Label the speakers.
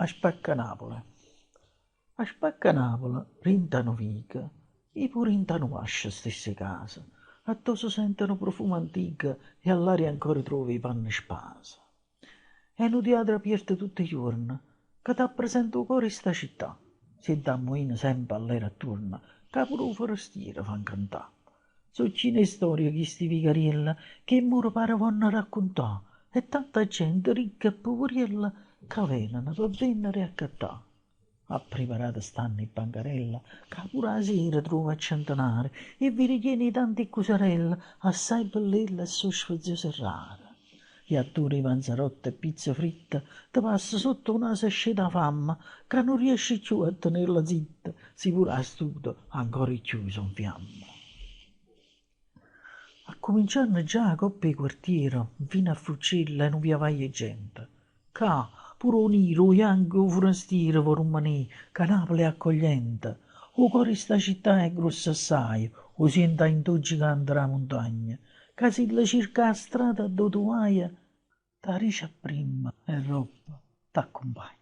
Speaker 1: A Spaccanapoli. A Spaccanapoli rintano vica, e pure rintano vasce stesse case. A to si sentono profumo antico e all'aria ancora trovi i panni spasa. È un teatro aperto tutti i giorni, che ti rappresenta il cuore di sta città. Si da moina sempre all'era attorno, che pure i forestieri fanno cantare. Sono cine storie che sti vicariella, che muro pare vanno raccontare, e tanta gente ricca e poverella che vengono per venire a cattare. Ha preparato stanno in bancarella, che pure la sera trova a centenare, e vi richiede tante cosarelle, assai bellelle e sospeziose rare. E a tu di panzerotte e pizza fritta, ti passa sotto una sascetta fame, che non riesci più a tenerla zitta, si pure a studio ancora chiuso in fiamma. A cominciare già a coppie quartiere, fino a Fucilla e non vi aveva gente. Ca, pure un nero, o bianco, o forastiero, per un manì, che Napoli è accogliente. O cuore sta città è grossa assai, o senta in gigante la montagna. Che se la cerca la strada dove tu vai, ta rice prima e roba t'accompagna.